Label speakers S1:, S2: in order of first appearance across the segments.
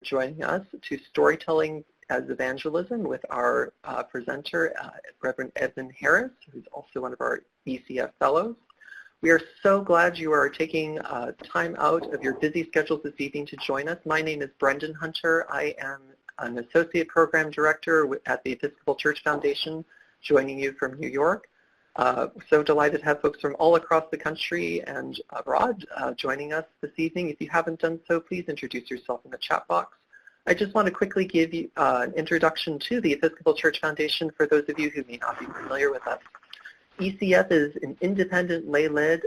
S1: joining us to Storytelling as Evangelism with our presenter, Reverend Edmund Harris, who's also one of our ECF Fellows. We are so glad you are taking time out of your busy schedules this evening to join us. My name is Brendan Hunter. I am an Associate Program Director at the Episcopal Church Foundation, joining you from New York. So delighted to have folks from all across the country and abroad joining us this evening. If you haven't done so, please introduce yourself in the chat box. I just want to quickly give you an introduction to the Episcopal Church Foundation for those of you who may not be familiar with us. ECF is an independent lay-led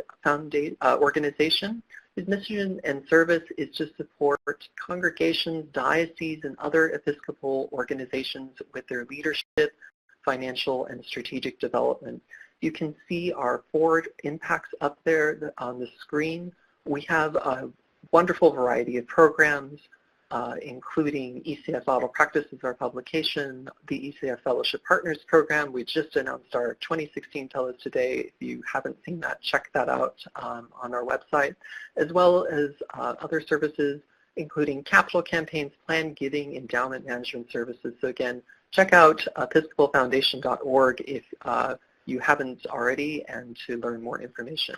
S1: organization whose mission and service is to support congregations, dioceses, and other Episcopal organizations with their leadership, financial, and strategic development. You can see our forward impacts up there on the screen. We have a wonderful variety of programs, including ECF Model Practices, our publication, the ECF Fellowship Partners Program. We just announced our 2016 Fellows today. If you haven't seen that, check that out on our website, as well as other services, including capital campaigns, planned giving, endowment management services. So again, check out episcopalfoundation.org if you haven't already, and to learn more information.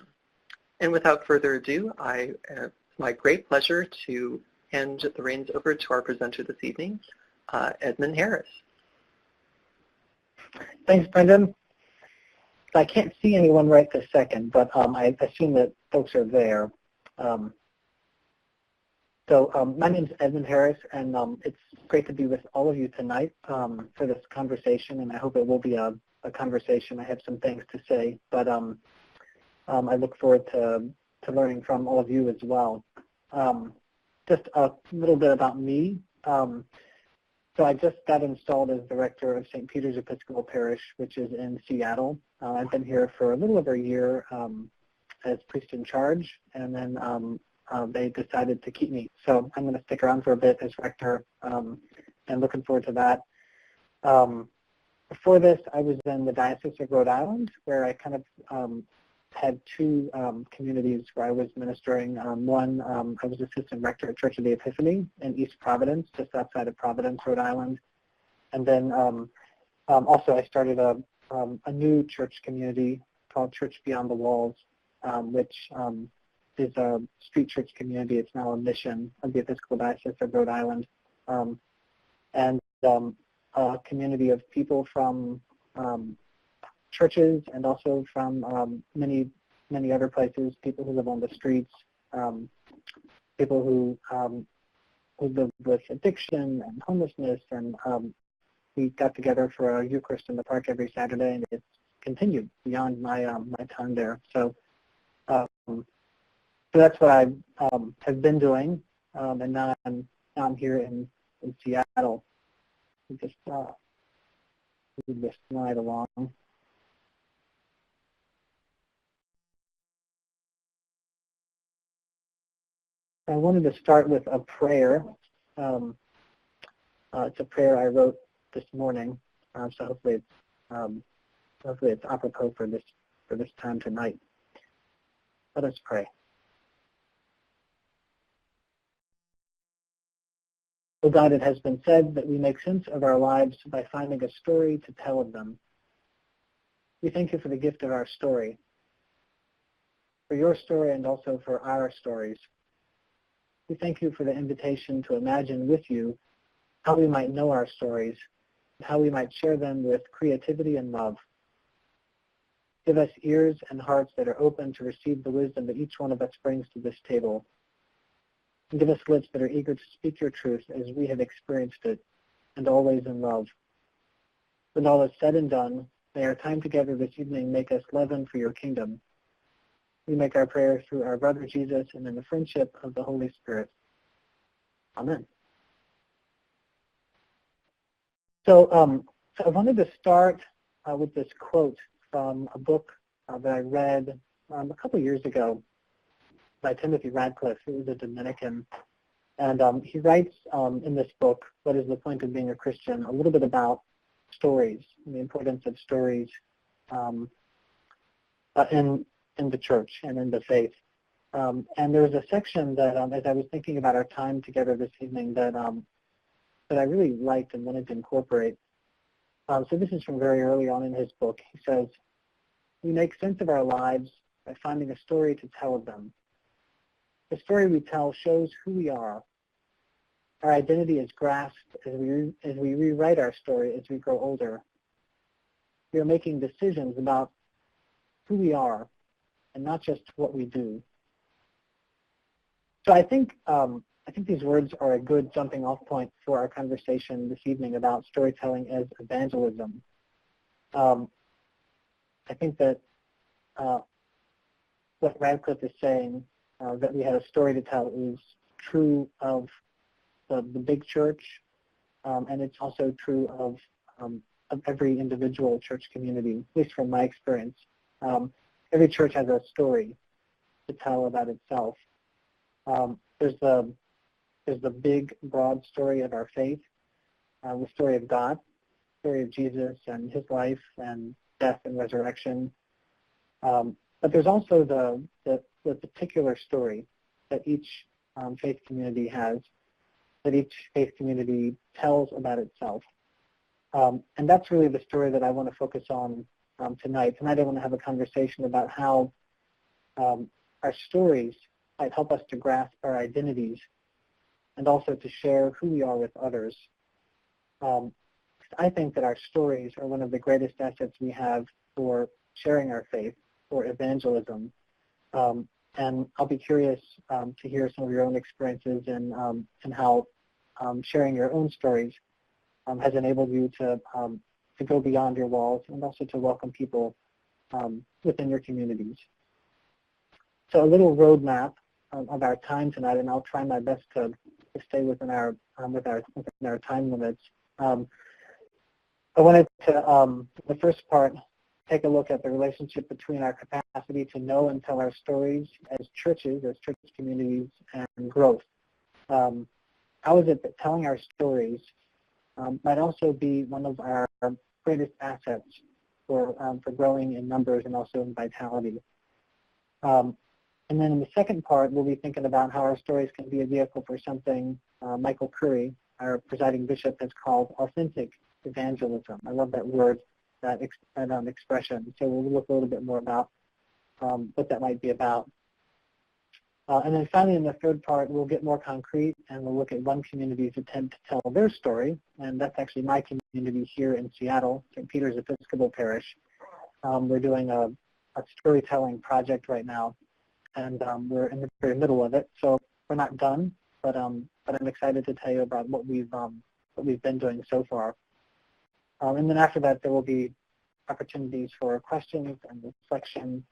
S1: And without further ado, it's my great pleasure to hand the reins over to our presenter this evening, Edmund Harris.
S2: Thanks, Brendan. I can't see anyone right this second, but I assume that folks are there. My name is Edmund Harris, and it's great to be with all of you tonight for this conversation, and I hope it will be a conversation. I have some things to say, but I look forward to learning from all of you as well. Just a little bit about me. So I just got installed as director of St. Peter's Episcopal Parish, which is in Seattle. I've been here for a little over a year as priest in charge, and then they decided to keep me. So I'm going to stick around for a bit as rector, and looking forward to that. Before this, I was in the Diocese of Rhode Island, where I kind of had two communities where I was ministering. One, I was assistant rector at Church of the Epiphany in East Providence, just outside of Providence, Rhode Island. And then also I started a new church community called Church Beyond the Walls, which is a street church community. It's now a mission of the Episcopal Diocese of Rhode Island. And a community of people from churches and also from many other places, people who live on the streets, people who live with addiction and homelessness, and we got together for a Eucharist in the park every Saturday, and it's continued beyond my time there. So that's what I have been doing, and now I'm here in Seattle. Just move this slide along. I wanted to start with a prayer. It's a prayer I wrote this morning, so hopefully it's apropos for this time tonight. Let us pray. O God, it has been said that we make sense of our lives by finding a story to tell of them. We thank you for the gift of our story, for your story and also for our stories. We thank you for the invitation to imagine with you how we might know our stories and how we might share them with creativity and love. Give us ears and hearts that are open to receive the wisdom that each one of us brings to this table. And give us lips that are eager to speak your truth as we have experienced it, and always in love. When all is said and done, may our time together this evening make us leaven for your kingdom. We make our prayers through our brother Jesus and in the friendship of the Holy Spirit. Amen. So I wanted to start with this quote from a book that I read a couple years ago by Timothy Radcliffe, who was a Dominican. And he writes in this book, What is the Point of Being a Christian?, a little bit about stories and the importance of stories in the church and in the faith. And there was a section that, as I was thinking about our time together this evening, that I really liked and wanted to incorporate. So this is from very early on in his book. He says, "We make sense of our lives by finding a story to tell of them. The story we tell shows who we are. Our identity is grasped as we rewrite our story as we grow older. We are making decisions about who we are and not just what we do." So I think these words are a good jumping off point for our conversation this evening about storytelling as evangelism. I think that what Radcliffe is saying, that we have a story to tell, is true of the big church, and it's also true of every individual church community, at least from my experience. Every church has a story to tell about itself. There's the big, broad story of our faith, the story of God, the story of Jesus and his life and death and resurrection. But there's also the particular story that each faith community has, that each faith community tells about itself. And that's really the story that I want to focus on tonight. Tonight I want to have a conversation about how our stories might help us to grasp our identities and also to share who we are with others. I think that our stories are one of the greatest assets we have for sharing our faith, for evangelism. And I'll be curious to hear some of your own experiences and how sharing your own stories has enabled you to go beyond your walls and also to welcome people within your communities. So a little roadmap of our time tonight, and I'll try my best to stay within our time limits. I wanted to, the first part, take a look at the relationship between our capacity to know and tell our stories as churches, as church communities, and growth. How is it that telling our stories might also be one of our greatest assets for growing in numbers and also in vitality? And then in the second part, we'll be thinking about how our stories can be a vehicle for something Michael Curry, our presiding bishop, has called authentic evangelism. I love that word, that expression. So we'll look a little bit more about what that might be about. And then finally, in the third part, we'll get more concrete, and we'll look at one community's attempt to tell their story, and that's actually my community here in Seattle, St. Peter's Episcopal Parish. We're doing a storytelling project right now, and we're in the very middle of it, so we're not done, but I'm excited to tell you about what we've been doing so far. And then after that, there will be opportunities for questions and reflection,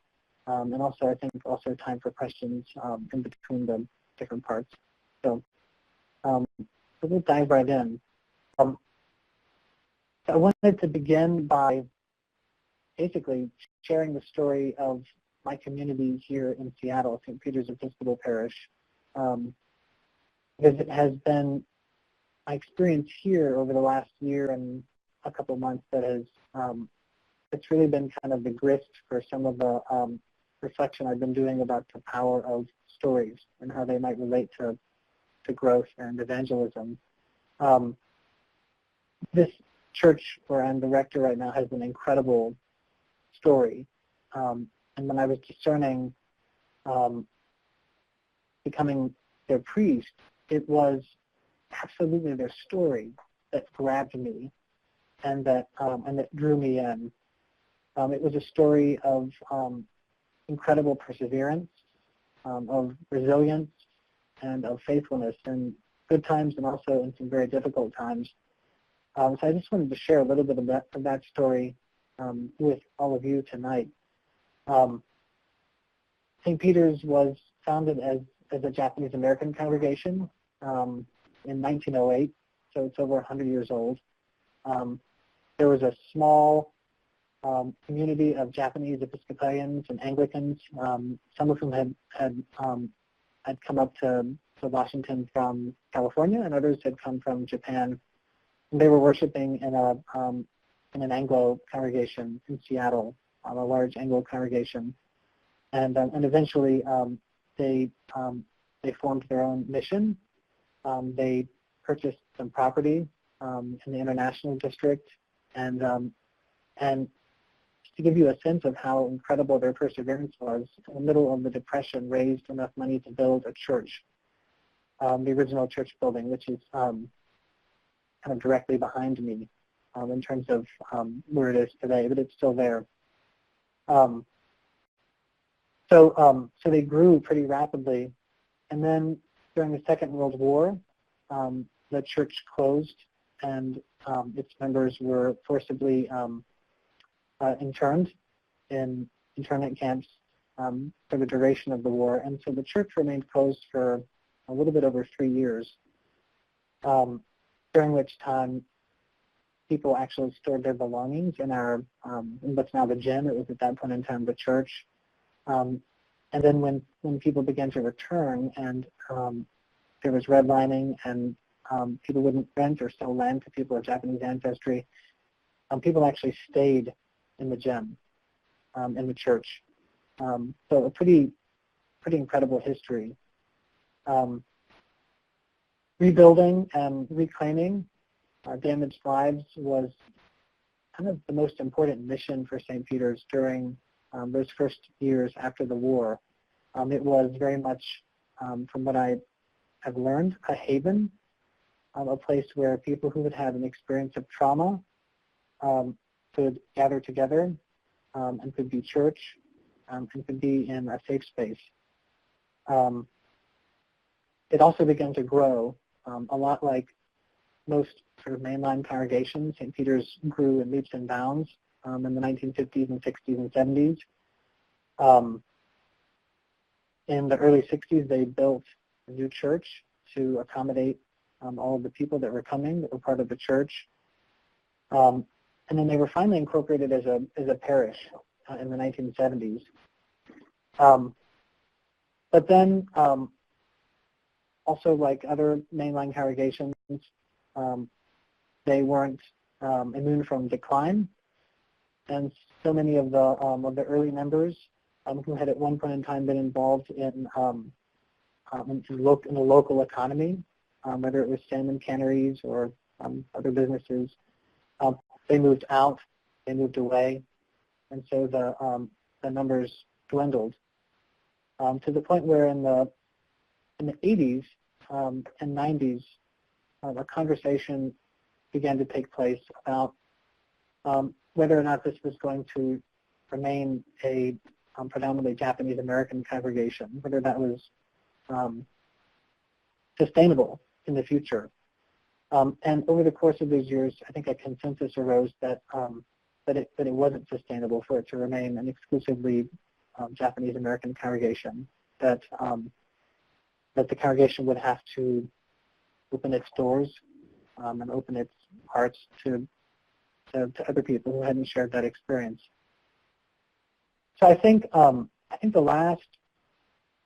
S2: and also I think also time for questions in between the different parts. So we'll dive right in. I wanted to begin by basically sharing the story of my community here in Seattle, St. Peter's Episcopal Parish, because it has been my experience here over the last year and a couple months that has, it's really been kind of the grist for some of the reflection I've been doing about the power of stories and how they might relate to growth and evangelism. This church where I'm the rector right now has an incredible story. And when I was discerning becoming their priest, it was absolutely their story that grabbed me and that drew me in. It was a story of incredible perseverance, of resilience, and of faithfulness in good times and also in some very difficult times. So I just wanted to share a little bit of that story with all of you tonight. St. Peter's was founded as a Japanese American congregation in 1908, so it's over 100 years old. There was a small community of Japanese Episcopalians and Anglicans, some of whom had come up to Washington from California, and others had come from Japan. And they were worshiping in an Anglo congregation in Seattle, a large Anglo congregation. And eventually they formed their own mission. They purchased some property in the International District, and to give you a sense of how incredible their perseverance was, in the middle of the Depression, raised enough money to build a church, the original church building, which is kind of directly behind me in terms of where it is today, but it's still there. So they grew pretty rapidly, and then during the Second World War, the church closed, and its members were forcibly interned in internment camps for the duration of the war, and so the church remained closed for a little bit over 3 years, during which time people actually stored their belongings in our in what's now the gym. It was at that point in time the church. And then when people began to return, and there was redlining, and people wouldn't rent or sell land to people of Japanese ancestry, people actually stayed in the gym, in the church. So a pretty incredible history. Rebuilding and reclaiming damaged lives was kind of the most important mission for St. Peter's during those first years after the war. It was very much, from what I have learned, a haven, a place where people who had had an experience of trauma could gather together and could be church and could be in a safe space. It also began to grow, a lot like most sort of mainline congregations. St. Peter's grew in leaps and bounds in the 1950s and 60s and 70s. In the early 60s, they built a new church to accommodate all of the people that were coming, that were part of the church. And then they were finally incorporated as a parish in the 1970s. But then, also like other mainline congregations, they weren't immune from decline, and so many of the early members who had at one point in time been involved in the local economy, whether it was salmon canneries or other businesses, they moved out, they moved away, and so the numbers dwindled to the point where in the 80s and 90s, a conversation began to take place about whether or not this was going to remain a predominantly Japanese American congregation, whether that was sustainable in the future. And over the course of these years, I think a consensus arose that it wasn't sustainable for it to remain an exclusively Japanese American congregation, that the congregation would have to open its doors and open its hearts to other people who hadn't shared that experience. So I think the last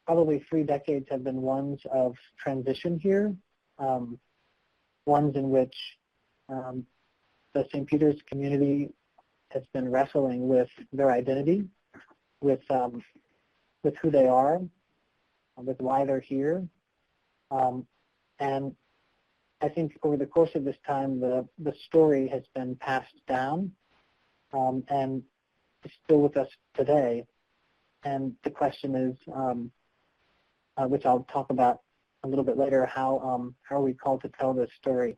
S2: probably 3 decades have been ones of transition here, ones in which the St. Peter's community has been wrestling with their identity, with who they are, with why they're here. And I think over the course of this time, the story has been passed down and is still with us today. And the question is, which I'll talk about a little bit later, how are we called to tell this story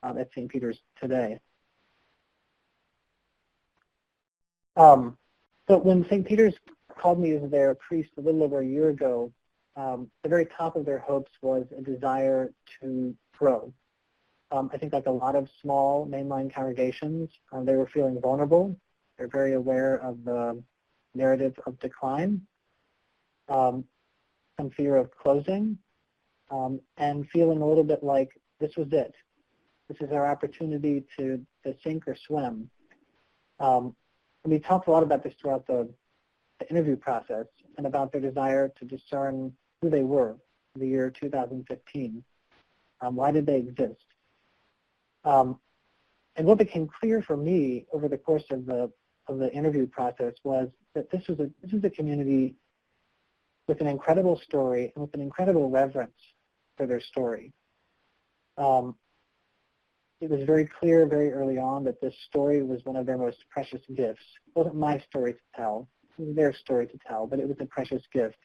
S2: at St. Peter's today? So when St. Peter's called me as their priest a little over a year ago, the very top of their hopes was a desire to grow. I think like a lot of small mainline congregations, they were feeling vulnerable. They're very aware of the narrative of decline, some fear of closing, and feeling a little bit like this was it. This is our opportunity to sink or swim. And we talked a lot about this throughout the interview process, and about their desire to discern who they were in the year 2015. Why did they exist? And what became clear for me over the course of the interview process was that this was a community with an incredible story and with an incredible reverence for their story. It was very clear very early on that this story was one of their most precious gifts. It wasn't my story to tell. It was their story to tell, but it was a precious gift.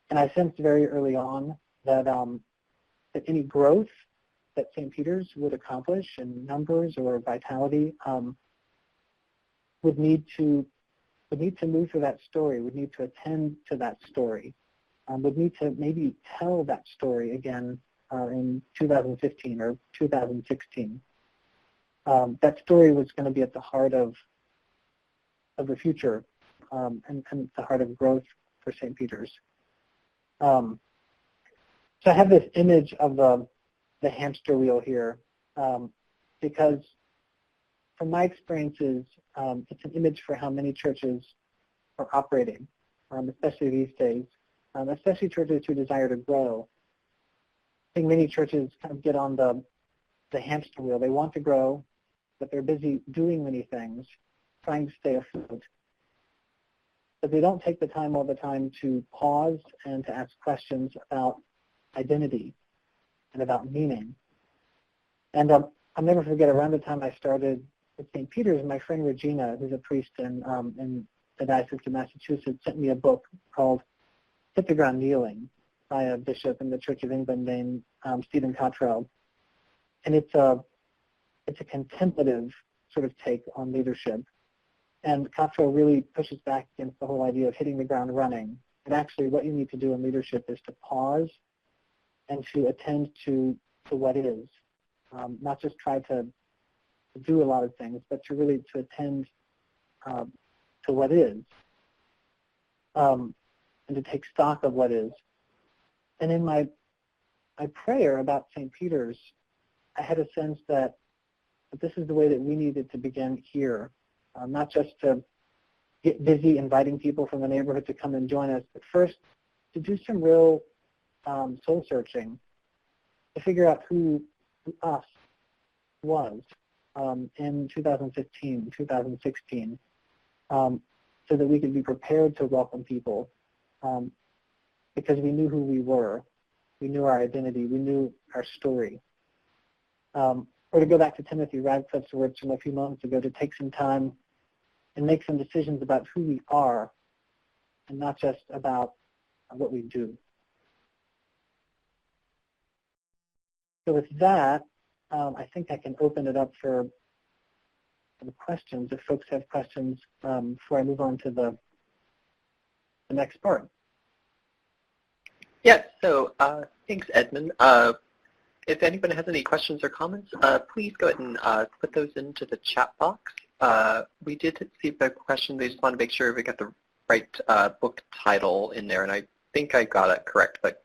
S2: And I sensed very early on that, that any growth that St. Peter's would accomplish in numbers or vitality would need to move through that story, would need to attend to that story, would need to maybe tell that story again in 2015 or 2016. That story was going to be at the heart of the future and the heart of growth for St. Peter's. So I have this image of the hamster wheel here because from my experiences, it's an image for how many churches are operating, especially these days, especially churches who desire to grow. I think many churches kind of get on the hamster wheel. They want to grow, but they're busy doing many things, trying to stay afloat. But they don't take the time all the time to pause and to ask questions about identity and about meaning. And I'll never forget, around the time I started at St. Peter's, my friend Regina, who's a priest in the Diocese of Massachusetts, sent me a book called Hit the Ground Kneeling by a bishop in the Church of England named Stephen Cottrell. And it's a contemplative sort of take on leadership. And Cottrell really pushes back against the whole idea of hitting the ground running. And actually what you need to do in leadership is to pause and to attend to what is. Not just try to do a lot of things, but to really to attend to what is. And to take stock of what is. And in my prayer about St. Peter's, I had a sense that this is the way that we needed to begin here, not just to get busy inviting people from the neighborhood to come and join us, but first to do some real soul searching, to figure out who us was in 2015, 2016, so that we could be prepared to welcome people. Because we knew who we were, we knew our identity, we knew our story. Or to go back to Timothy Radcliffe's words from a few moments ago, to take some time and make some decisions about who we are and not just about what we do. So with that, I think I can open it up for the questions, if folks have questions before I move on to the next part.
S1: Yes, so thanks, Edmund. If anyone has any questions or comments, please go ahead and put those into the chat box. We did receive a question. They just want to make sure we got the right book title in there, and I think I got it correct, but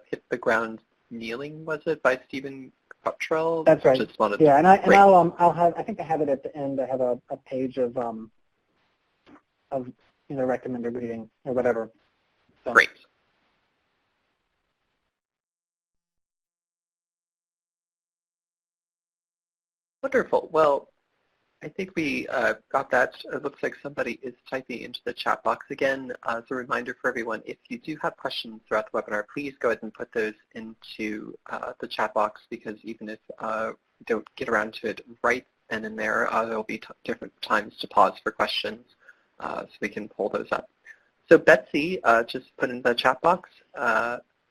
S1: Hit the Ground Kneeling, was it, by Stephen Cottrell?
S2: That's right. Yeah, and I'll have, I think I have it at the end. I have a page of recommended reading or whatever. So.
S1: Great. Wonderful. Well, I think we got that. It looks like somebody is typing into the chat box again. As a reminder for everyone, if you do have questions throughout the webinar, please go ahead and put those into the chat box, because even if we don't get around to it right then and there, there will be different times to pause for questions, so we can pull those up. So Betsy just put in the chat box,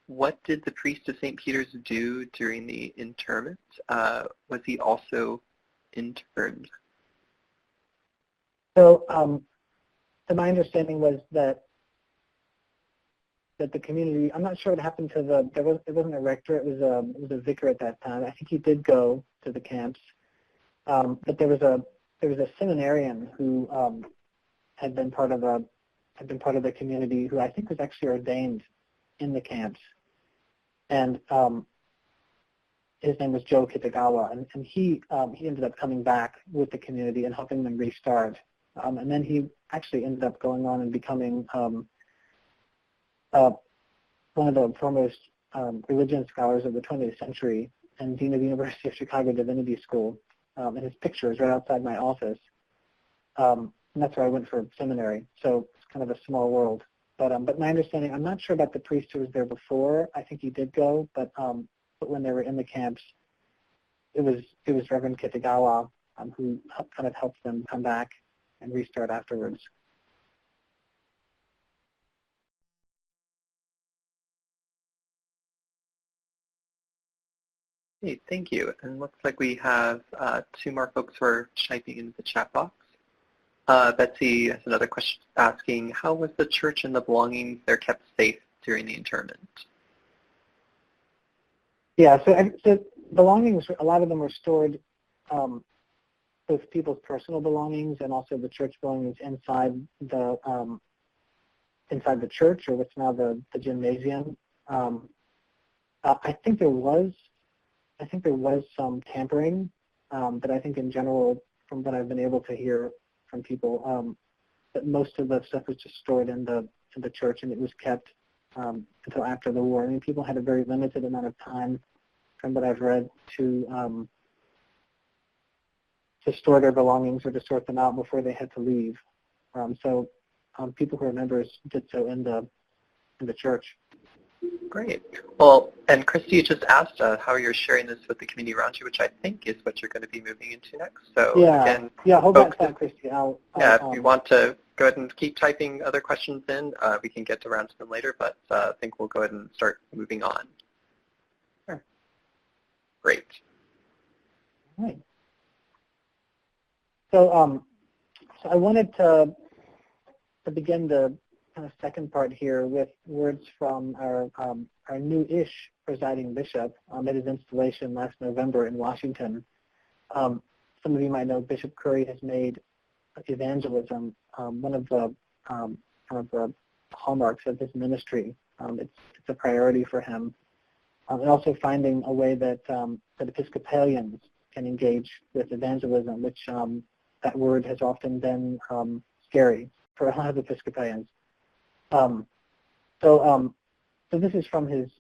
S1: what did the priest of St. Peter's do during the interment? Was he also interned?
S2: So, my understanding was that the community, I'm not sure what happened to it wasn't a rector, it was a vicar at that time. I think he did go to the camps, but there was a seminarian who had been part of the community, who I think was actually ordained in the camps. And his name was Joe Kitagawa, and he ended up coming back with the community and helping them restart. And then he actually ended up going on and becoming one of the foremost religion scholars of the 20th century and dean of the University of Chicago Divinity School. And his picture is right outside my office. And that's where I went for seminary. So it's kind of a small world. But my understanding, I'm not sure about the priest who was there before. I think he did go, but when they were in the camps, it was Reverend Kitagawa who kind of helped them come back and restart afterwards.
S1: Hey, thank you. And looks like we have two more folks who are typing into the chat box. Betsy has another question asking, how was the church and the belongings there kept safe during the internment?
S2: Yeah, so belongings, a lot of them were stored, both people's personal belongings and also the church belongings inside the church, or what's now the gymnasium. I think there was some tampering, but I think in general, from what I've been able to hear from people, that most of the stuff was just stored in the church, and it was kept until after the war. I mean, people had a very limited amount of time, from what I've read, to store their belongings or to sort them out before they had to leave. So people who are members did so in the church.
S1: Great. Well, and Christy just asked how you're sharing this with the community around you, which I think is what you're going to be moving into next. So again,
S2: hold that thought, Christy.
S1: If you want to go ahead and keep typing other questions in, we can get around to them later, but I think we'll go ahead and start moving on.
S2: Sure.
S1: Great.
S2: All right. So, so I wanted to begin the kind of second part here with words from our new-ish presiding bishop at his installation last November in Washington. Some of you might know Bishop Curry has made evangelism one of the kind of the hallmarks of his ministry. It's a priority for him, and also finding a way that that Episcopalians can engage with evangelism, which that word has often been scary for a lot of Episcopalians. So this is from his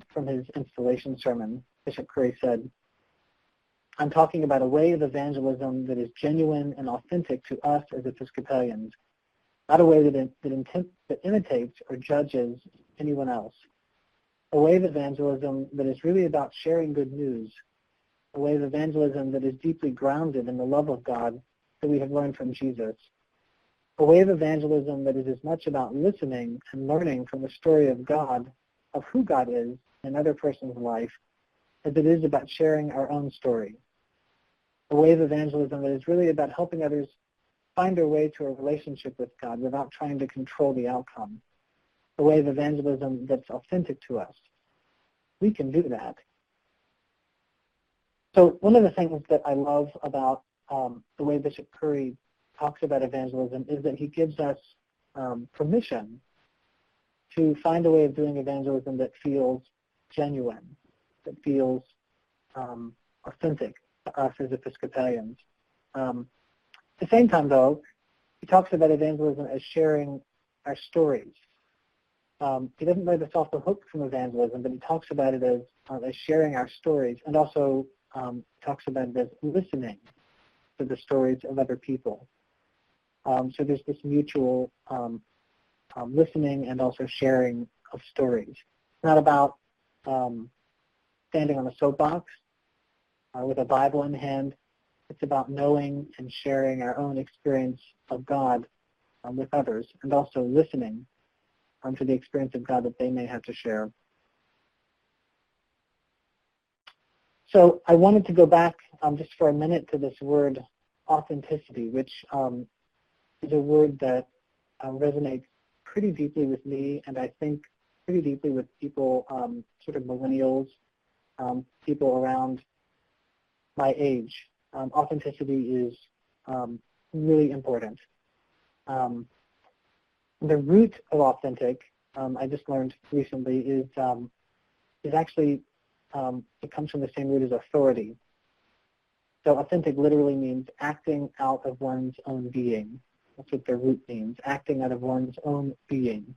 S2: installation sermon. Bishop Curry said, "I'm talking about a way of evangelism that is genuine and authentic to us as Episcopalians, not a way that imitates or judges anyone else. A way of evangelism that is really about sharing good news. A way of evangelism that is deeply grounded in the love of God that we have learned from Jesus. A way of evangelism that is as much about listening and learning from the story of God, of who God is in another person's life, as it is about sharing our own story. A way of evangelism that is really about helping others find their way to a relationship with God without trying to control the outcome. A way of evangelism that's authentic to us. We can do that." So one of the things that I love about the way Bishop Curry talks about evangelism is that he gives us permission to find a way of doing evangelism that feels genuine, that feels authentic to us as Episcopalians. At the same time, though, he talks about evangelism as sharing our stories. He doesn't let us off the hook from evangelism, but he talks about it as sharing our stories, and also talks about it as listening to the stories of other people. So there's this mutual listening and also sharing of stories. It's not about standing on a soapbox with a Bible in hand. It's about knowing and sharing our own experience of God with others, and also listening to the experience of God that they may have to share. So I wanted to go back just for a minute to this word authenticity, which is a word that resonates pretty deeply with me, and I think pretty deeply with people, sort of millennials, people around my age. Authenticity is really important. The root of authentic, I just learned recently, is actually, it comes from the same root as authority. So authentic literally means acting out of one's own being. That's what the root means, acting out of one's own being.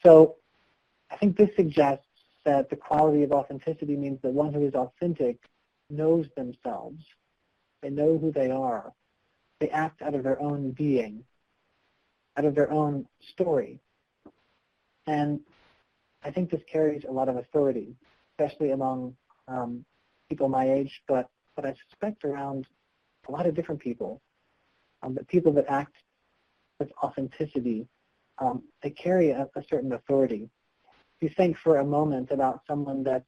S2: So I think this suggests that the quality of authenticity means that one who is authentic knows themselves. They know who they are. They act out of their own being, out of their own story. And I think this carries a lot of authority, especially among people my age, but I suspect around a lot of different people. The people that act with authenticity, they carry a certain authority. If you think for a moment about someone that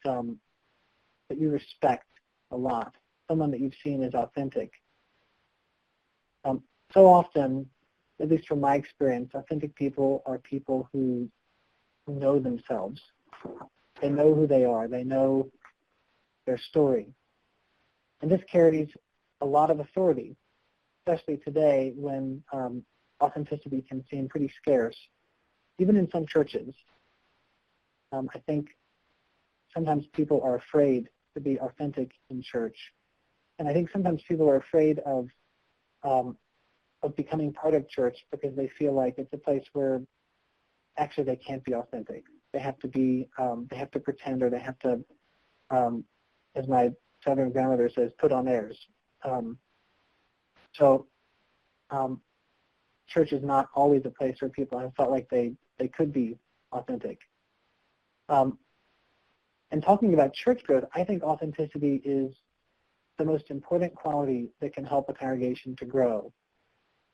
S2: you respect a lot, someone that you've seen as authentic. So often, at least from my experience, authentic people are people who know themselves. They know who they are. They know their story. And this carries a lot of authority, especially today when authenticity can seem pretty scarce, even in some churches. I think sometimes people are afraid to be authentic in church. And I think sometimes people are afraid of becoming part of church because they feel like it's a place where actually they can't be authentic. They have to be, they have to pretend, or they have to, as my Southern grandmother says, put on airs. So church is not always a place where people have felt like they could be authentic. And talking about church growth, I think authenticity is the most important quality that can help a congregation to grow.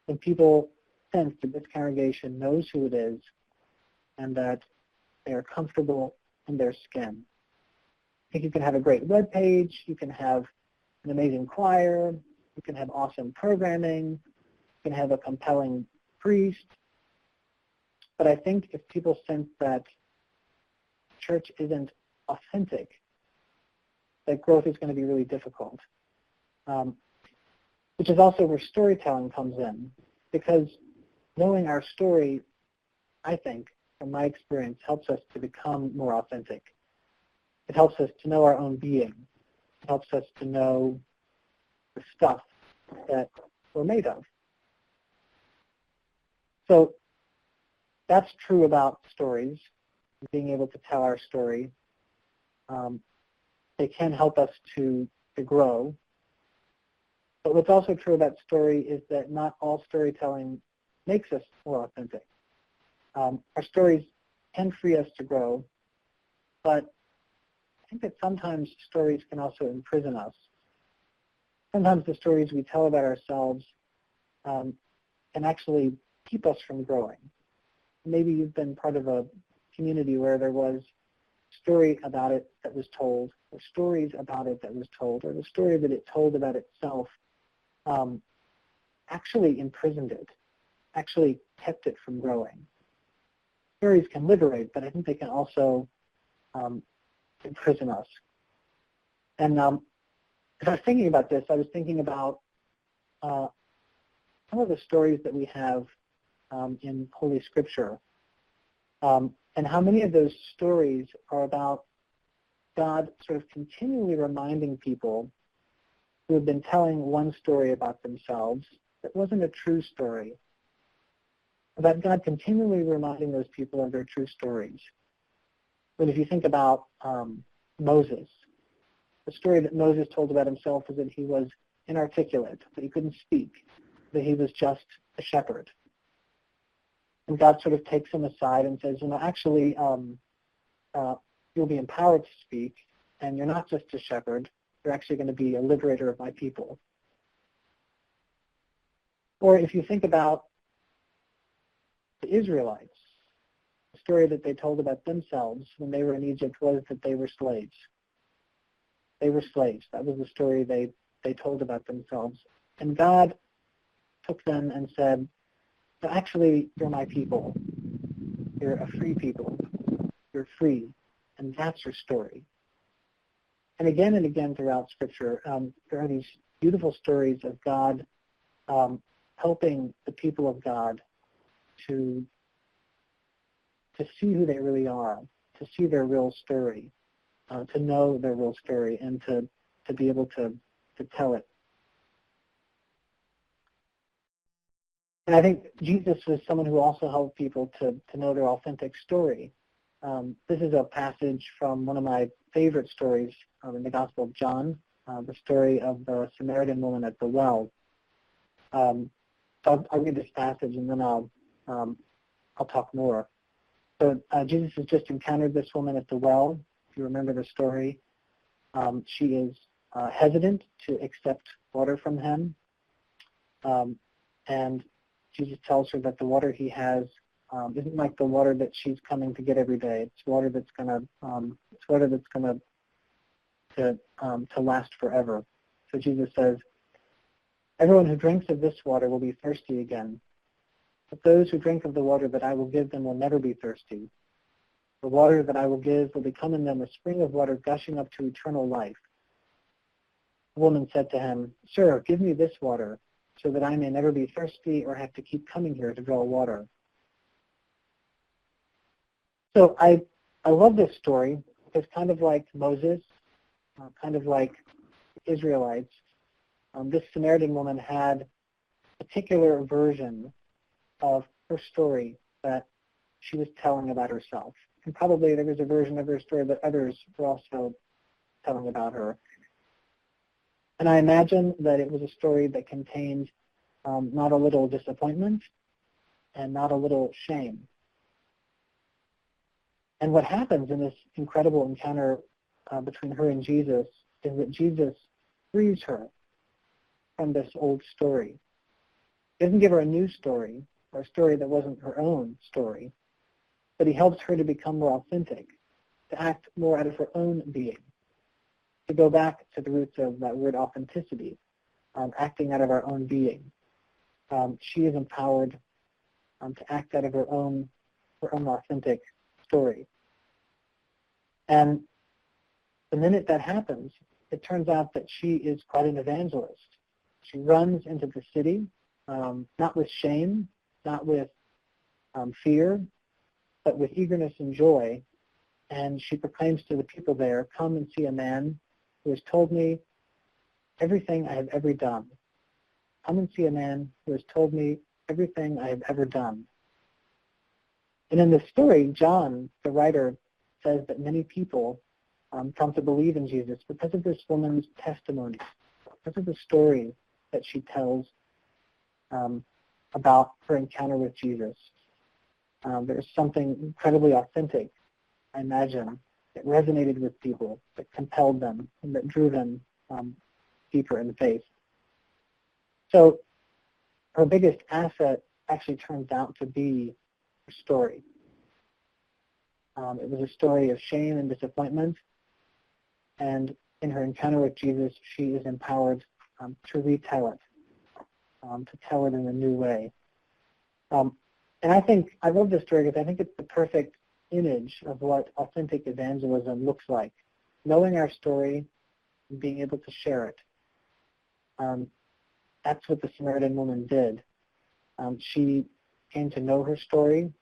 S2: When people sense that this congregation knows who it is and that they are comfortable in their skin. I think you can have a great web page, you can have an amazing choir, you can have awesome programming, you can have a compelling priest. But I think if people sense that church isn't authentic, that growth is going to be really difficult. Which is also where storytelling comes in, because knowing our story, I think, from my experience, helps us to become more authentic. It helps us to know our own being. It helps us to know the stuff that we're made of. So that's true about stories, being able to tell our story. They can help us to grow. But what's also true about story is that not all storytelling makes us more authentic. Our stories can free us to grow, but I think that sometimes stories can also imprison us. Sometimes the stories we tell about ourselves can actually keep us from growing. Maybe you've been part of a community where there was a story about it that was told, or stories about it that was told, or the story that it told about itself actually imprisoned it, actually kept it from growing. Stories can liberate, but I think they can also imprison us. And as I was thinking about this, I was thinking about some of the stories that we have in Holy Scripture, and how many of those stories are about God sort of continually reminding people who have been telling one story about themselves that wasn't a true story, about God continually reminding those people of their true stories. But if you think about Moses, the story that Moses told about himself was that he was inarticulate, that he couldn't speak, that he was just a shepherd. And God sort of takes him aside and says, actually, you'll be empowered to speak, and you're not just a shepherd, you're actually going to be a liberator of my people. Or if you think about the Israelites, the story that they told about themselves when they were in Egypt was that they were slaves. They were slaves. That was the story they told about themselves. And God took them and said, actually, you're my people. You're a free people. You're free. And that's your story. And again throughout Scripture, there are these beautiful stories of God helping the people of God to see who they really are, to see their real story, to know their real story, and to be able to tell it. And I think Jesus was someone who also helped people to know their authentic story. This is a passage from one of my favorite stories in the Gospel of John, the story of the Samaritan woman at the well. So I'll read this passage and then I'll talk more. So Jesus has just encountered this woman at the well. If you remember the story, she is hesitant to accept water from him. And Jesus tells her that the water he has isn't like the water that she's coming to get every day. It's water that's gonna to last forever. So Jesus says, "Everyone who drinks of this water will be thirsty again. But those who drink of the water that I will give them will never be thirsty. The water that I will give will become in them a spring of water gushing up to eternal life." The woman said to him, "Sir, give me this water, so that I may never be thirsty or have to keep coming here to draw water." So I love this story because kind of like Moses, kind of like the Israelites, this Samaritan woman had a particular version of her story that she was telling about herself. And probably there was a version of her story that others were also telling about her. And I imagine that it was a story that contained not a little disappointment and not a little shame. And what happens in this incredible encounter between her and Jesus is that Jesus frees her from this old story. He doesn't give her a new story, or a story that wasn't her own story, but he helps her to become more authentic, to act more out of her own being, to go back to the roots of that word authenticity, acting out of our own being. She is empowered to act out of her own authentic story. And the minute that happens, it turns out that she is quite an evangelist. She runs into the city, not with shame, not with fear, but with eagerness and joy. And she proclaims to the people there, "Come and see a man who has told me everything I have ever done. Come and see a man who has told me everything I have ever done." And in this story, John, the writer, says that many people come to believe in Jesus because of this woman's testimony, because of the story that she tells about her encounter with Jesus. There's something incredibly authentic, I imagine, that resonated with people, that compelled them, and that drew them deeper in faith. So her biggest asset actually turns out to be her story. It was a story of shame and disappointment, and in her encounter with Jesus, she is empowered to retell it, to tell it in a new way. And I love this story because I think it's the perfect image of what authentic evangelism looks like. Knowing our story and being able to share it. That's what the Samaritan woman did. She came to know her story,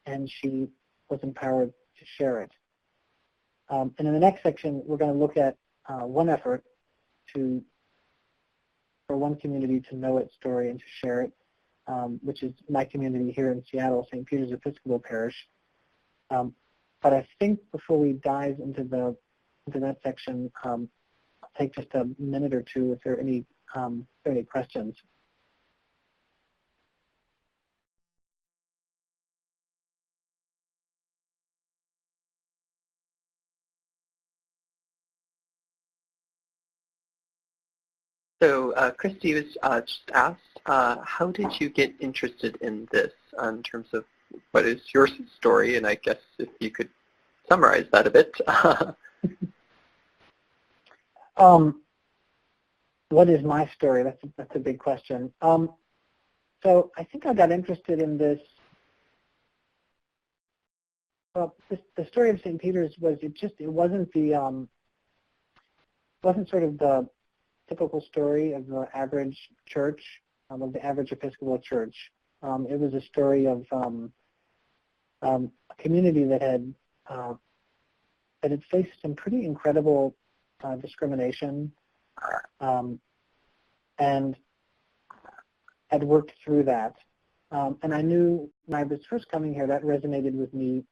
S2: and she was empowered to share it. And in the next section, we're going to look at one effort for one community to know its story and to share it, which is my community here in Seattle, St. Peter's Episcopal Parish. But I think before we dive into that section, I'll take just a minute or two if there are any questions.
S1: So Christy was just asked, how did you get interested in this in terms of what is your story? And I guess if you could summarize that a bit.
S2: What is my story? That's a big question. So I think I got interested in this. Well, the story of St. Peter's wasn't sort of the typical story of the average church, of the average Episcopal church. It was a story of a community that had faced some pretty incredible discrimination, and had worked through that. And I knew when I was first coming here that resonated with me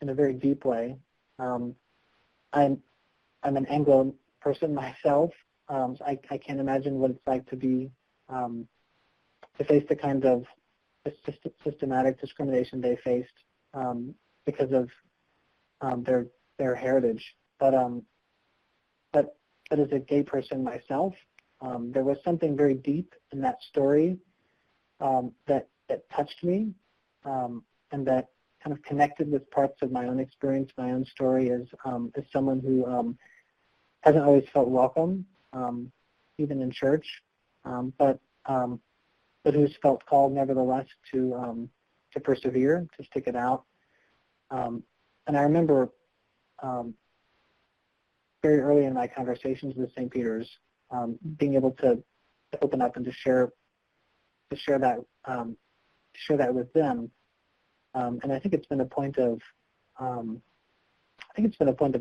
S2: in a very deep way. I'm an Anglo person myself, so I can't imagine what it's like to face the kind of systematic discrimination they faced because of their heritage. But as a gay person myself, there was something very deep in that story that touched me, and that kind of connected with parts of my own experience, my own story as someone who hasn't always felt welcome, even in church, but who's felt called nevertheless to persevere, to stick it out. And I remember very early in my conversations with St. Peter's, being able to open up and to share that with them. And I think it's been a point of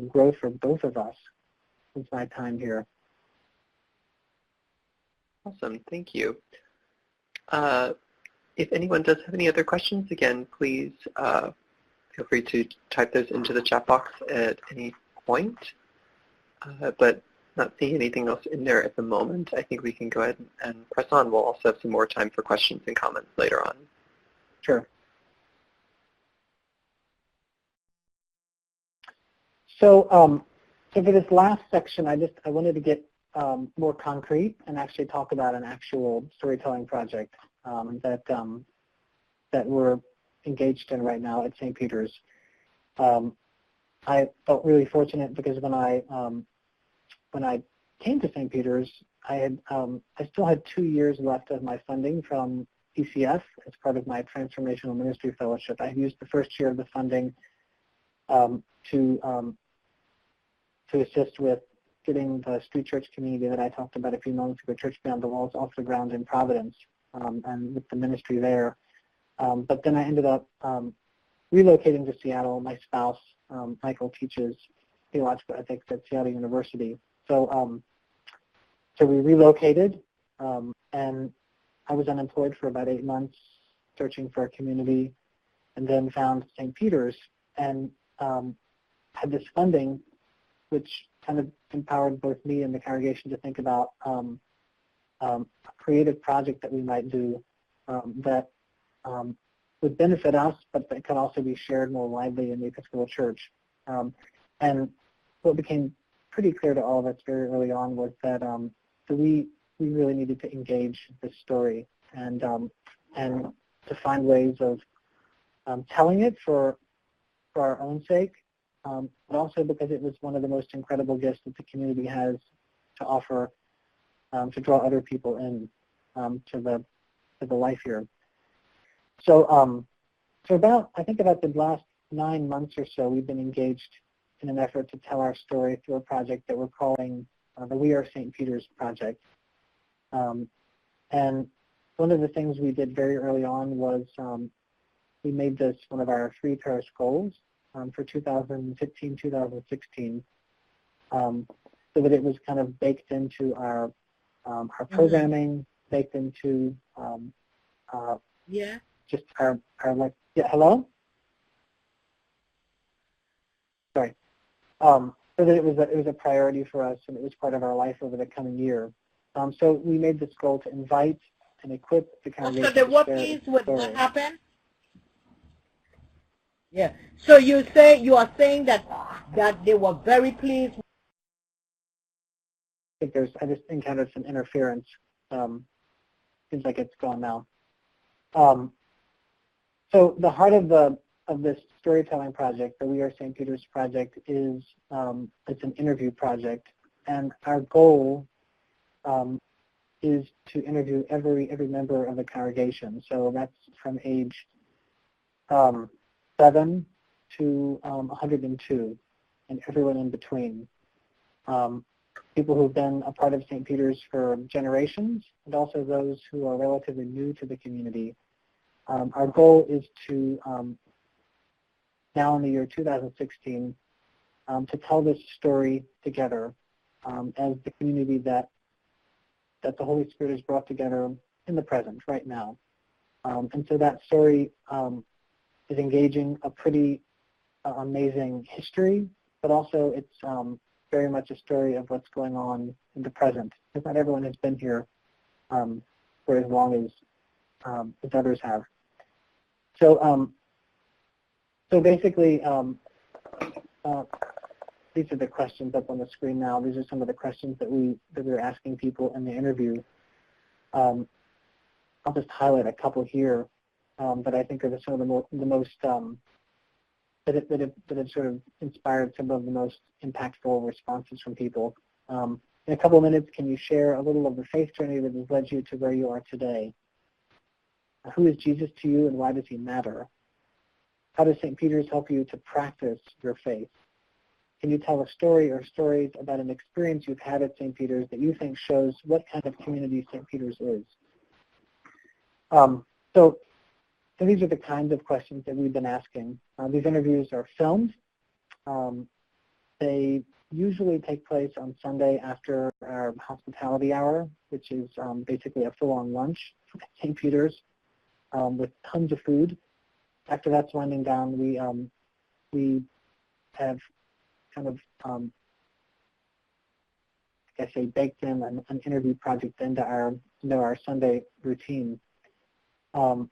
S2: growth for both of us since my time here.
S1: Awesome, thank you. If anyone does have any other questions, again, please feel free to type those into the chat box at any point. But not seeing anything else in there at the moment, I think we can go ahead and press on. We'll also have some more time for questions and comments later on.
S2: Sure. So, so for this last section, I wanted to get more concrete and actually talk about an actual storytelling project that we're engaged in right now at St. Peter's. I felt really fortunate because when I came to St. Peter's, I still had 2 years left of my funding from ECF as part of my Transformational Ministry Fellowship. I had used the first year of the funding to assist with getting the street church community that I talked about a few moments ago, Church Beyond the Walls, off the ground in Providence, and with the ministry there. But then I ended up relocating to Seattle. My spouse, Michael, teaches theological ethics at Seattle University. So we relocated, and I was unemployed for about 8 months, searching for a community, and then found St. Peter's, and had this funding, which kind of empowered both me and the congregation to think about a creative project that we might do that would benefit us, but that could also be shared more widely in the Episcopal Church. And what became pretty clear to all of us very early on was that we really needed to engage this story and to find ways of telling it for our own sake, but also because it was one of the most incredible gifts that the community has to offer to draw other people in to the life here. So, I think about the last 9 months or so, we've been engaged in an effort to tell our story through a project that we're calling the We Are St. Peter's Project. And one of the things we did very early on was we made this one of our 3 parish goals for 2015-2016, so that it was kind of baked into our programming, baked into just our hello? Sorry. So that it was a priority for us, and it was part of our life over the coming year. So we made this goal to invite and equip the congregation.
S3: So what piece would what happen? Yeah. So you are saying that they were very pleased.
S2: I just encountered some interference. Seems like it's gone now. So the heart of this storytelling project, the We Are St. Peter's Project, is it's an interview project, and our goal is to interview every member of the congregation. So that's from age 7 to 102, and everyone in between. People who've been a part of St. Peter's for generations, and also those who are relatively new to the community. Our goal is to, now in the year 2016, to tell this story together as the community that the Holy Spirit has brought together in the present, right now. And so that story is engaging a pretty amazing history, but also it's very much a story of what's going on in the present, because not everyone has been here for as long as others have. So So basically, these are the questions up on the screen now. These are some of the questions that we were asking people in the interview. I'll just highlight a couple here that I think are some of the most that have sort of inspired some of the most impactful responses from people. In a couple of minutes, can you share a little of the faith journey that has led you to where you are today? Who is Jesus to you and why does he matter? How does St. Peter's help you to practice your faith? Can you tell a story or stories about an experience you've had at St. Peter's that you think shows what kind of community St. Peter's is? So these are the kinds of questions that we've been asking. These interviews are filmed. They usually take place on Sunday after our hospitality hour, which is basically a full-on lunch at St. Peter's with tons of food. After that's winding down, we have kind of, like I say, baked in an interview project into our Sunday routine. And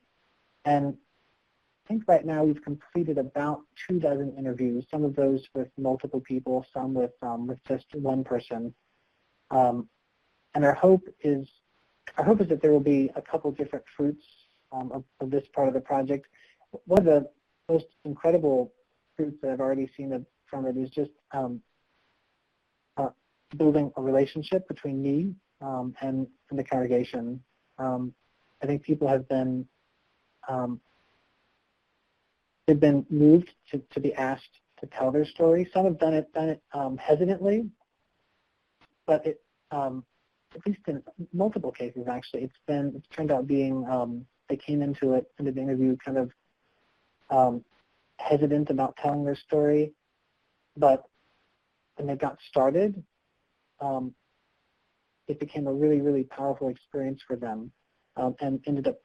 S2: I think right now we've completed about 24 interviews, some of those with multiple people, some with just one person. And our hope is that there will be a couple different fruits of this part of the project. One of the most incredible fruits that I've already seen from it is just building a relationship between me and the congregation. I think people have been they've been moved to be asked to tell their story. Some have done it hesitantly, but at least in multiple cases actually, it's turned out being they came into the interview kind of hesitant about telling their story, but when they got started, it became a really, really powerful experience for them, and ended up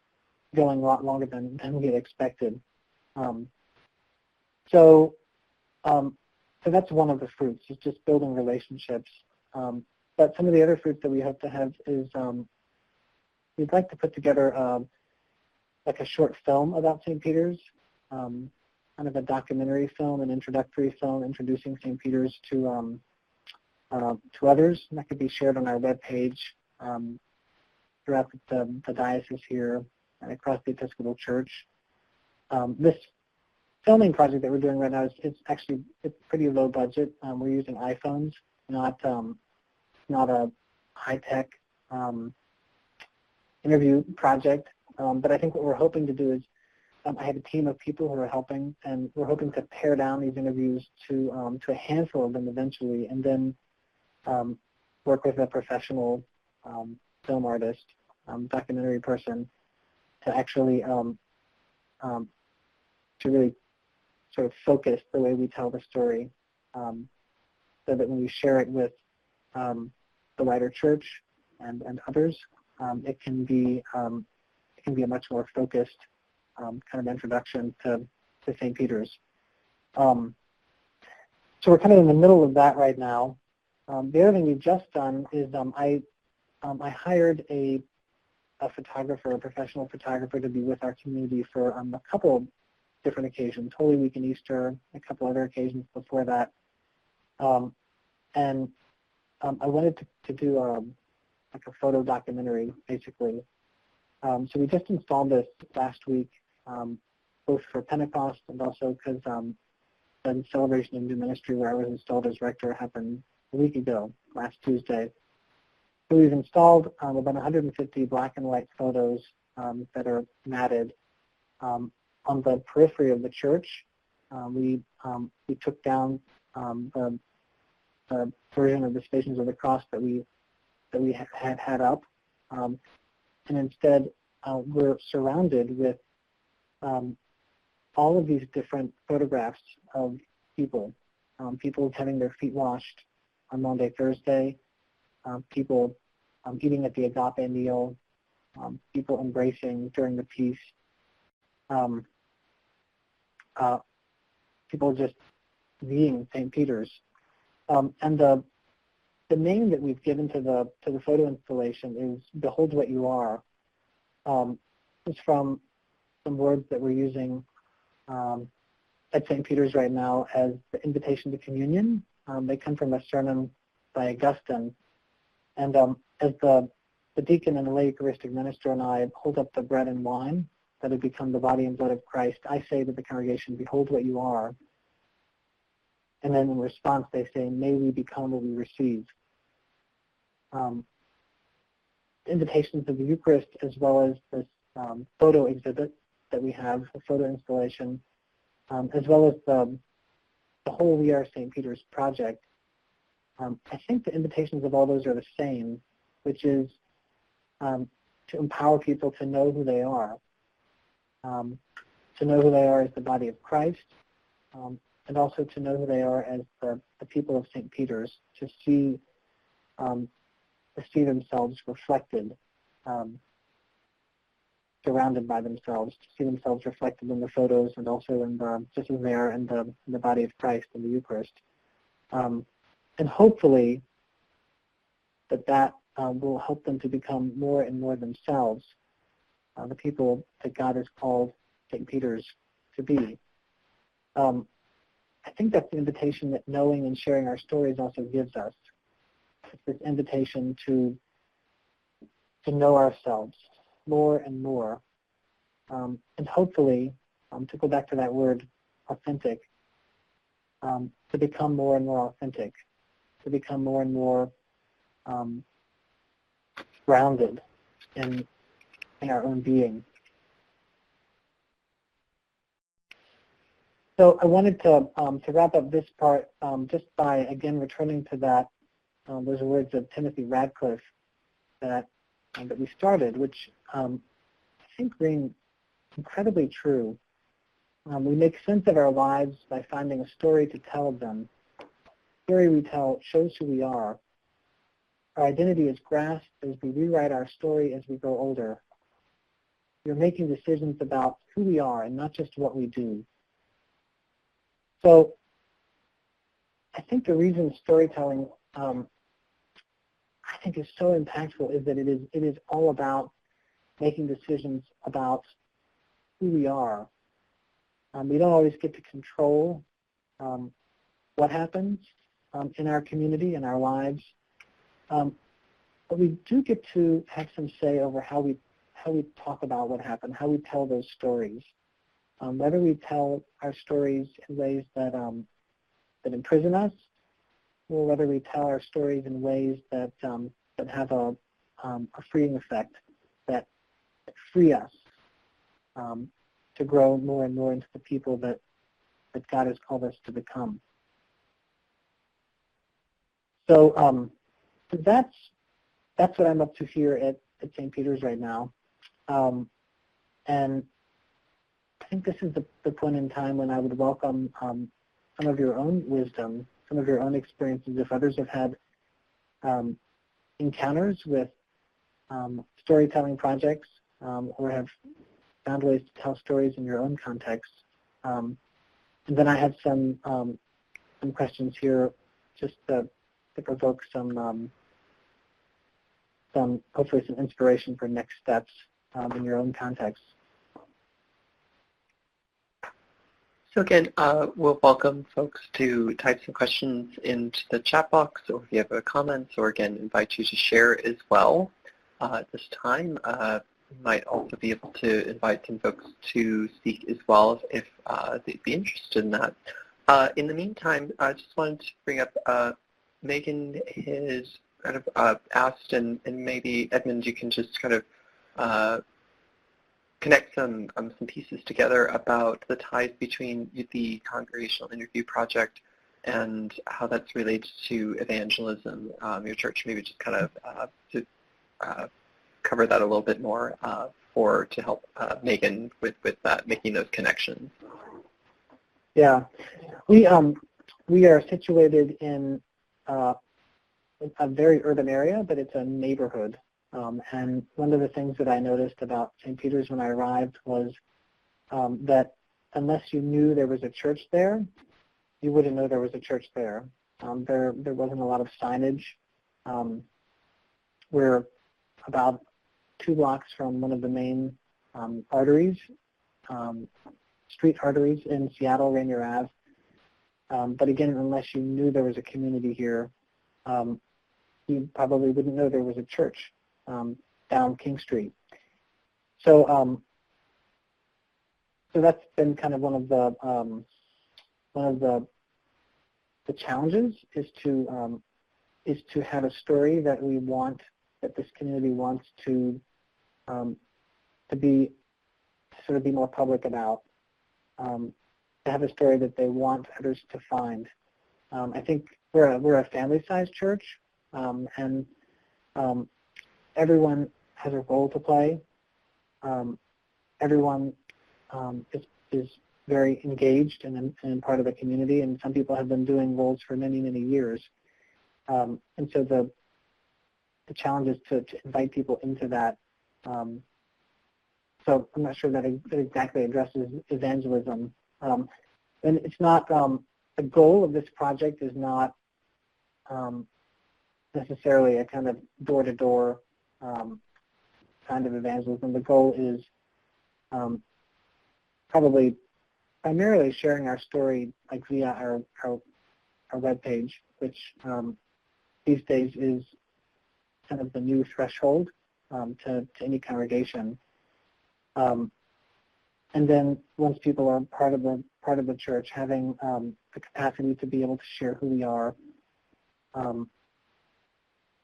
S2: going a lot longer than we had expected. So that's one of the fruits, is just building relationships. But some of the other fruits that we hope to have is we'd like to put together like a short film about St. Peter's, kind of a documentary film, an introductory film introducing St. Peter's to others, and that could be shared on our webpage throughout the diocese here and across the Episcopal Church. This filming project that we're doing right now it's pretty low budget. We're using iPhones, not a high-tech interview project. But I think what we're hoping to do is I have a team of people who are helping, and we're hoping to pare down these interviews to a handful of them eventually, and then work with a professional film artist, documentary person, to actually to really sort of focus the way we tell the story, so that when we share it with the wider church and others, it can be a much more focused kind of introduction to St. Peter's. So we're kind of in the middle of that right now. The other thing we've just done is I hired a photographer, a professional photographer, to be with our community for a couple different occasions, Holy Week and Easter, a couple other occasions before that. And I wanted to do like a photo documentary, basically. So we just installed this last week, both for Pentecost and also because the celebration of new ministry where I was installed as rector happened a week ago, last Tuesday. So we've installed about 150 black and white photos that are matted on the periphery of the church. We took down the version of the Stations of the Cross that we had up, and instead we're surrounded with all of these different photographs of people, people having their feet washed on Maundy Thursday, people eating at the agape meal, people embracing during the peace, people just being St. Peter's. And the name that we've given to the photo installation is "Behold What You Are." It's from some words that we're using at St. Peter's right now as the invitation to communion. They come from a sermon by Augustine. And as the deacon and the lay Eucharistic minister and I hold up the bread and wine that have become the body and blood of Christ, I say to the congregation, behold what you are. And then in response they say, may we become what we receive. Invitations of the Eucharist, as well as this photo exhibit that we have, a photo installation, as well as the whole We Are St. Peter's project. I think the invitations of all those are the same, which is to empower people to know who they are, to know who they are as the body of Christ, and also to know who they are as the people of St. Peter's, to see themselves reflected, surrounded by themselves, to see themselves reflected in the photos and also in just as they are in the body of Christ in the Eucharist. And hopefully that will help them to become more and more themselves, the people that God has called St. Peter's to be. I think that's the invitation that knowing and sharing our stories also gives us. It's this invitation to know ourselves more and more, and hopefully, to go back to that word, authentic, to become more and more authentic, to become more and more grounded in our own being. So I wanted to wrap up this part just by, again, returning to that, those words of Timothy Radcliffe that we started, which I think ring incredibly true. We make sense of our lives by finding a story to tell them. The story we tell shows who we are. Our identity is grasped as we rewrite our story as we grow older. We're making decisions about who we are and not just what we do. So I think the reason storytelling I think is so impactful is that it is all about making decisions about who we are. We don't always get to control what happens in our community, in our lives, but we do get to have some say over how we talk about what happened, how we tell those stories. Whether we tell our stories in ways that imprison us, or whether we tell our stories in ways that have a freeing effect, that free us to grow more and more into the people that God has called us to become. So that's what I'm up to here at St. Peter's right now, and I think this is the point in time when I would welcome some of your own wisdom, some of your own experiences, if others have had encounters with storytelling projects or have found ways to tell stories in your own context. And then I have some questions here just to provoke some hopefully some inspiration for next steps in your own context.
S1: So again, we'll welcome folks to type some questions into the chat box, or if you have comments, or again, invite you to share as well. At this time, we might also be able to invite some folks to speak as well if they'd be interested in that. In the meantime, I just wanted to bring up, Megan has kind of asked, and maybe Edmund, you can just kind of connect some pieces together about the ties between the Congregational Interview Project and how that's related to evangelism. Your church, maybe just kind of to cover that a little bit more to help Megan with that, making those connections.
S2: Yeah, we are situated in a very urban area, but it's a neighborhood. And one of the things that I noticed about St. Peter's when I arrived was that unless you knew there was a church there, you wouldn't know there was a church there. There wasn't a lot of signage. We're about 2 blocks from one of the main arteries. street arteries in Seattle, Rainier Ave. But again, unless you knew there was a community here, you probably wouldn't know there was a church down King Street. So so that's been kind of one of the challenges is to have a story that this community wants to be sort of be more public about, to have a story that they want others to find. I think we're a family-sized church, and everyone has a role to play. Everyone is very engaged and part of the community, and some people have been doing roles for many, many years. And so the challenge is to invite people into that. So I'm not sure that exactly addresses evangelism. And it's not, the goal of this project is not necessarily a kind of door-to-door kind of evangelism. The goal is probably primarily sharing our story like via our webpage, which these days is kind of the new threshold to any congregation. And then once people are part of the church, having the capacity to be able to share who we are.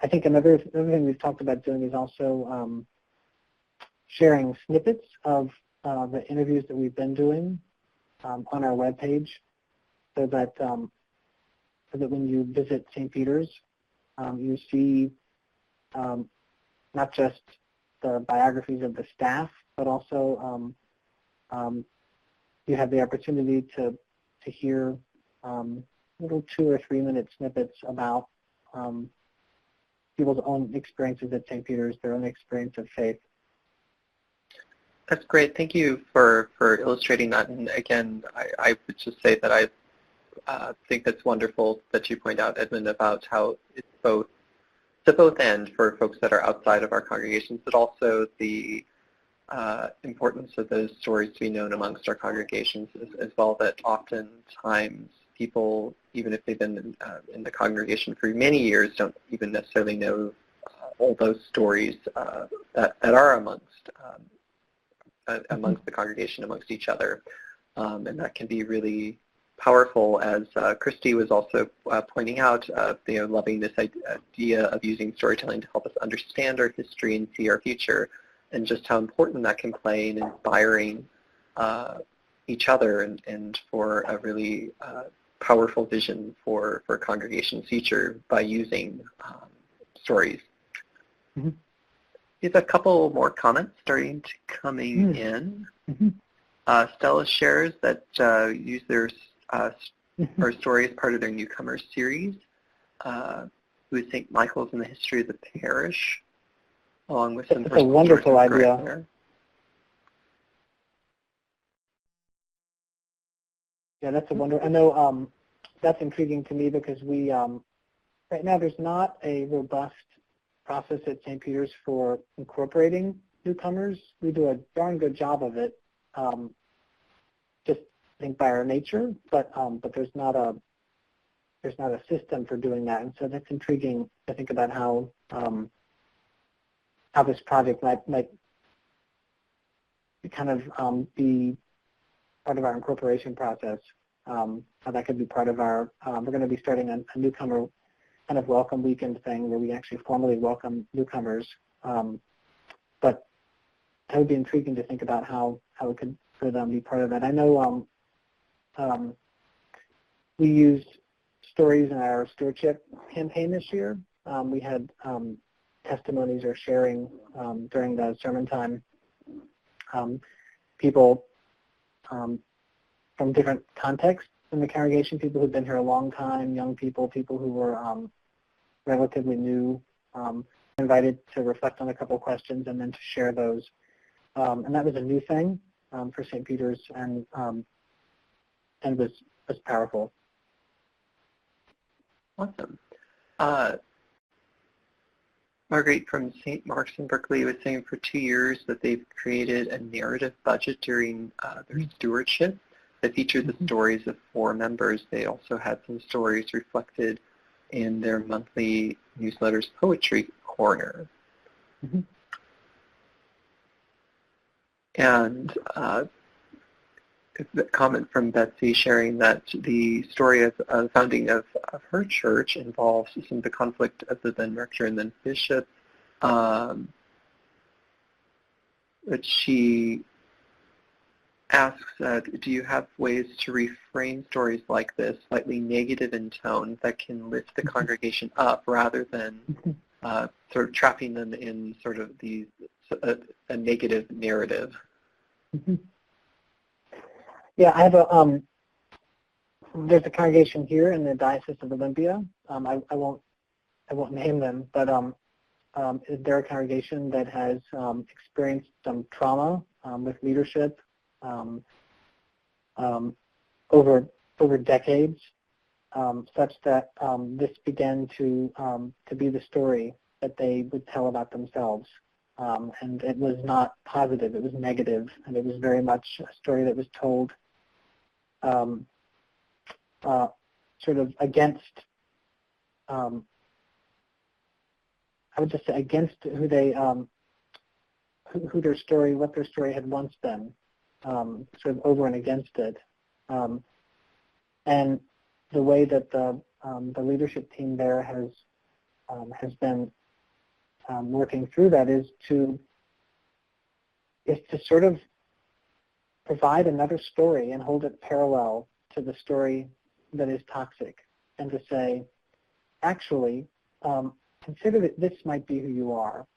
S2: I think another thing we've talked about doing is also sharing snippets of the interviews that we've been doing on our webpage, so that when you visit St. Peter's, you see not just the biographies of the staff, but also you have the opportunity to hear little 2 or 3 minute snippets about people's own experiences at St. Peter's, their own experience of faith.
S1: That's great. Thank you for illustrating that. And again, I would just say that I think that's wonderful that you point out, Edmund, about how it's both end for folks that are outside of our congregations, but also the importance of those stories to be known amongst our congregations as well, that oftentimes people, even if they've been in the congregation for many years, don't even necessarily know all those stories that are amongst the congregation, amongst each other. And that can be really powerful, as Christy was also pointing out, loving this idea of using storytelling to help us understand our history and see our future, and just how important that can play in inspiring each other and for a really powerful vision for congregation's future by using stories.
S2: Mm-hmm.
S1: We have a couple more comments starting to coming in.
S2: Mm-hmm.
S1: Stella shares that use their our story as part of their newcomer series, who is St. Michael's in the history of the parish, along with some.
S2: That's a wonderful idea.
S1: There.
S2: Yeah, that's a wonder. I know that's intriguing to me because we right now there's not a robust process at St. Peter's for incorporating newcomers. We do a darn good job of it, just I think by our nature, but there's not a system for doing that, and so that's intriguing to think about how this project might kind of be part of our incorporation process. How that could be part of our. We're going to be starting a newcomer kind of welcome weekend thing where we actually formally welcome newcomers. But that would be intriguing to think about how it could for them be part of that. I know we used stories in our stewardship campaign this year. We had testimonies or sharing during the sermon time. People from different contexts in the congregation, people who've been here a long time, young people, people who were relatively new, invited to reflect on a couple questions and then to share those. And that was a new thing for St. Peter's, and was powerful.
S1: Awesome. Marguerite from St. Mark's in Berkeley was saying for 2 years that they've created a narrative budget during their stewardship that featured the stories of 4 members. They also had some stories reflected in their monthly newsletter's Poetry Corner.
S2: Mm-hmm.
S1: And a comment from Betsy sharing that the story of the founding of her church involves some of the conflict of the then rector and then bishop. But she asks, do you have ways to reframe stories like this, slightly negative in tone, that can lift the congregation up rather than sort of trapping them in sort of these a negative narrative?
S2: Mm-hmm. Yeah, I have there's a congregation here in the Diocese of Olympia. I won't name them, but they're a congregation that has experienced some trauma with leadership over decades, such that this began to be the story that they would tell about themselves. And it was not positive, it was negative, and it was very much a story that was told sort of against, I would just say against who they, what their story had once been, sort of over and against it. And the way that the leadership team there has been working through that is to sort of provide another story and hold it parallel to the story that is toxic, and to say, actually, consider that this might be who you are.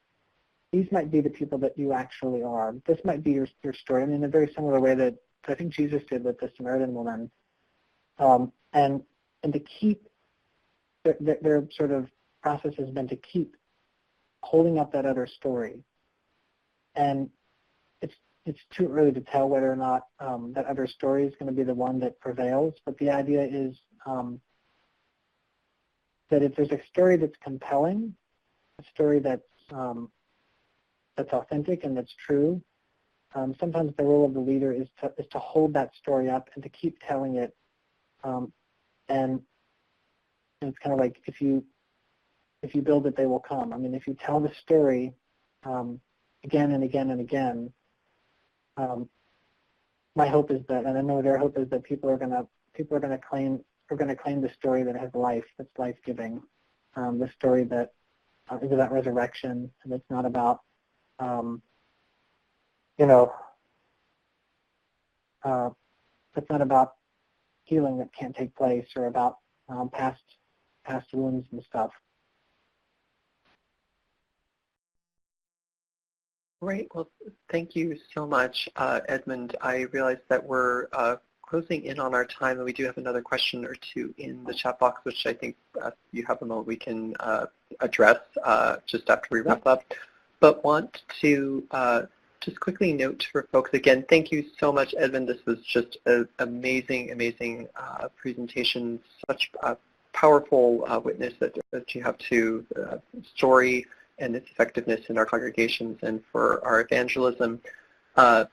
S2: These might be the people that you actually are. This might be your story. I mean, in a very similar way that I think Jesus did with the Samaritan woman. And to keep, their sort of process has been to keep holding up that other story. And it's too early to tell whether or not that other story is going to be the one that prevails. But the idea is that if there's a story that's compelling, a story that's authentic and that's true, sometimes the role of the leader is to hold that story up and to keep telling it. And it's kind of like if you build it, they will come. I mean, if you tell the story again and again and again, my hope is that, and I know their hope is that people are going to claim the story that has life, that's life-giving, the story that is about resurrection, and it's not about it's not about healing that can't take place, or about past wounds and stuff.
S1: Great. Well, thank you so much, Edmund. I realize that we're closing in on our time, and we do have another question or two in the chat box, which I think you have a moment we can address just after we wrap up. But want to just quickly note for folks, again, thank you so much, Edmund. This was just an amazing presentation, such a powerful witness that you have to the story and its effectiveness in our congregations and for our evangelism. As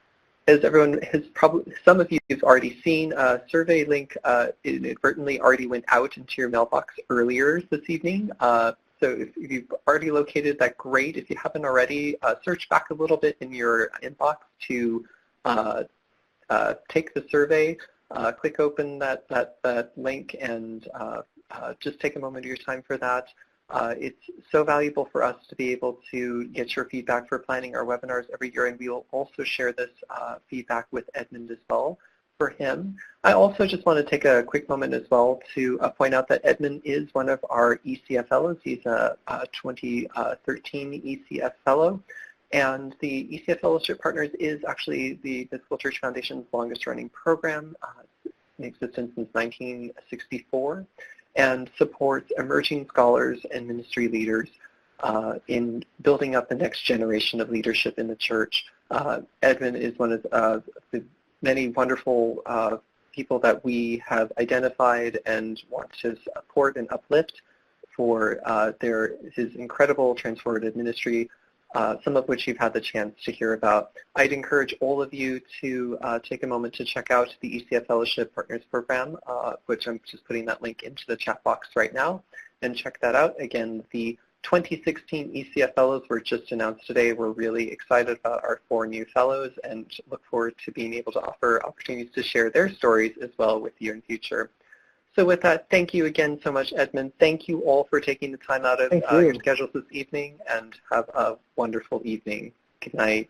S1: everyone has probably, some of you have already seen, a survey link inadvertently already went out into your mailbox earlier this evening. So if you've already located that, great. If you haven't already, search back a little bit in your inbox to take the survey, click open that link, and just take a moment of your time for that. It's so valuable for us to be able to get your feedback for planning our webinars every year, and we will also share this feedback with Edmund as well for him. I also just want to take a quick moment as well to point out that Edmund is one of our ECF Fellows. He's a 2013 ECF Fellow, and the ECF Fellowship Partners is actually the Episcopal Church Foundation's longest running program, in existence since 1964. And supports emerging scholars and ministry leaders in building up the next generation of leadership in the church. Edmund is one of the many wonderful people that we have identified and want to support and uplift for his incredible transformative ministry, some of which you've had the chance to hear about. I'd encourage all of you to take a moment to check out the ECF Fellowship Partners Program, which I'm just putting that link into the chat box right now, and check that out. Again, the 2016 ECF Fellows were just announced today. We're really excited about our 4 new fellows and look forward to being able to offer opportunities to share their stories as well with you in future. So with that, thank you again so much, Edmund. Thank you all for taking the time out of your schedules this evening, and have a wonderful evening. Good night.